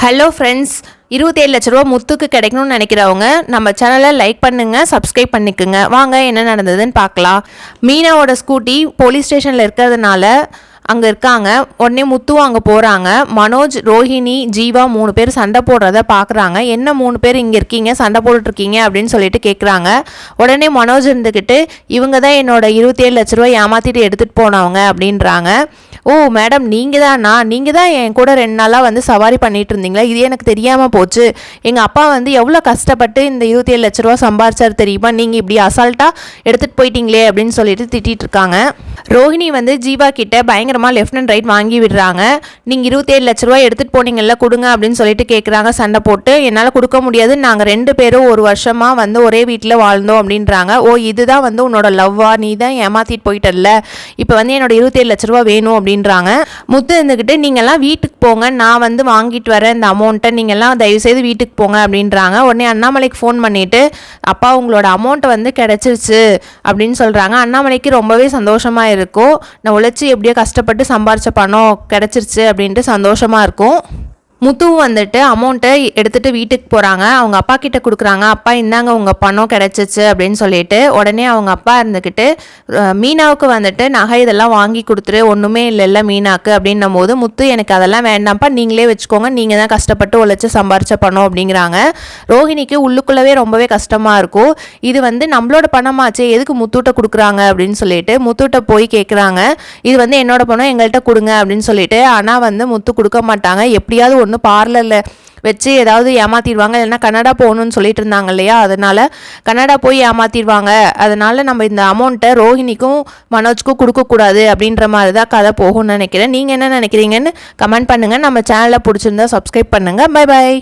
Hello friends, 27 லட்ச ரூபா முத்துக்கு கிடைக்கணும்னு நினைக்கிறவங்க நம்ம சேனலை லைக் பண்ணுங்கள், சப்ஸ்கிரைப் பண்ணிக்கோங்க. வாங்க என்ன நடந்ததுன்னு பார்க்கலாம். மீனாவோட ஸ்கூட்டி போலீஸ் ஸ்டேஷனில் இருக்கிறதுனால அங்கே இருக்காங்க. உடனே முத்துவும் அங்கே போகிறாங்க. மனோஜ், ரோஹிணி, ஜீவா 3 பேர் சண்டை போடுறத பார்க்குறாங்க. என்ன 3 பேர் இங்கே இருக்கீங்க, சண்டை போட்டுட்ருக்கீங்க அப்படின்னு சொல்லிட்டு கேட்குறாங்க. உடனே மனோஜ் இருந்துக்கிட்டு இவங்க தான் என்னோட 27 லட்ச ரூபா ஏமாற்றிட்டு எடுத்துகிட்டு போனவங்க அப்படின்றாங்க. ஓ மேடம், நீங்கள் தான் என் கூட 2 நாளாக வந்து சவாரி பண்ணிகிட்டு இருந்தீங்களா? இது எனக்கு தெரியாமல் போச்சு. எங்கள் அப்பா வந்து எவ்வளோ கஷ்டப்பட்டு இந்த 27 லட்ச ரூபா சம்பாரிச்சார் தெரியுமா? நீங்கள் இப்படி அசால்ட்டாக எடுத்துகிட்டு போயிட்டீங்களே அப்படின்னு சொல்லிட்டு திட்டிகிட்டு இருக்காங்க. ரோஹிணி வந்து ஜீவா கிட்ட பயங்கரமாக லெஃப்ட் அண்ட் ரைட் வாங்கி விடுறாங்க. நீங்கள் 27 லட்ச ரூபா எடுத்துகிட்டு போனீங்கல்ல, கொடுங்க அப்படின்னு சொல்லிட்டு கேட்குறாங்க. சண்டை போட்டு என்னால் கொடுக்க முடியாது, நாங்கள் 2 பேரும் 1 வருஷமாக வந்து ஒரே வீட்டில் வாழ்ந்தோம் அப்படின்றாங்க. ஓ, இதுதான் வந்து உன்னோட லவ்வா? நீ தான் ஏமாற்றிட்டு போயிட்டல்ல, இப்போ வந்து என்னோட 27 லட்ச ரூபா வேணும் அப்படின்றாங்க. முத்து இருந்துக்கிட்டு நீங்கள்லாம் வீட்டுக்கு போங்க, நான் வந்து வாங்கிட்டு வரேன் இந்த அமௌண்ட்டை, நீங்கள்லாம் தயவுசெய்து வீட்டுக்கு போங்க அப்படின்றாங்க. உடனே அண்ணாமலைக்கு ஃபோன் பண்ணிவிட்டு அப்பா உங்களோட அமௌண்ட்டை வந்து கிடச்சிருச்சு அப்படின்னு சொல்கிறாங்க. அண்ணாமலைக்கு ரொம்பவே சந்தோஷமாக இருக்கும். நான் உழைச்சி எப்படியோ கஷ்டப்பட்டு சம்பாரிச்ச பணம் கிடச்சிருச்சு அப்படின்ட்டு சந்தோஷமாக இருக்கும். முத்துவும் வந்துட்டு அமௌண்ட்டை எடுத்துகிட்டு வீட்டுக்கு போகிறாங்க. அவங்க அப்பா கிட்ட கொடுக்குறாங்க. அப்பா இந்தாங்க உங்கள் பணம் கிடச்சிச்சு அப்படின்னு சொல்லிட்டு. உடனே அவங்க அப்பா இருந்துக்கிட்டு மீனாவுக்கு வந்துட்டு நகை இதெல்லாம் வாங்கி கொடுத்துரு, ஒன்றுமே இல்லைல்ல மீனாக்கு அப்படின்னும் போது முத்து எனக்கு அதெல்லாம் வேண்டாம்ப்பா, நீங்களே வச்சுக்கோங்க, நீங்கள் தான் கஷ்டப்பட்டு உழைச்சி சம்பாரிச்ச பணம் அப்படிங்கிறாங்க. ரோஹிணிக்கு உள்ளுக்குள்ளவே ரொம்பவே கஷ்டமாக இருக்கும். இது வந்து நம்மளோட பணமாச்சே, எதுக்கு முத்துட்ட கொடுக்குறாங்க அப்படின்னு சொல்லிட்டு முத்துட்ட போய் கேட்குறாங்க. இது வந்து என்னோட பணம், எங்கள்கிட்ட கொடுங்க அப்படின்னு சொல்லிட்டு. ஆனால் வந்து முத்து கொடுக்க மாட்டாங்க. எப்படியாவது பார்லரில் வச்சு ஏதாவது ஏமாத்திடுவாங்க, இல்லைன்னா கனடா போகணும்னு சொல்லிட்டு இருந்தாங்க இல்லையா, அதனால் கனடா போய் ஏமாத்திடுவாங்க. அதனால் நம்ம இந்த அமௌண்ட்டை ரோஹிணிக்கும் மனோஜ்க்கும் கொடுக்கக்கூடாது அப்படின்ற மாதிரி தான் கதை போகும்னு நினைக்கிறேன். நீங்கள் என்ன நினைக்கிறீங்கன்னு கமெண்ட் பண்ணுங்கள். நம்ம சேனலை பிடிச்சிருந்தா சப்ஸ்கிரைப் பண்ணுங்கள். Bye bye.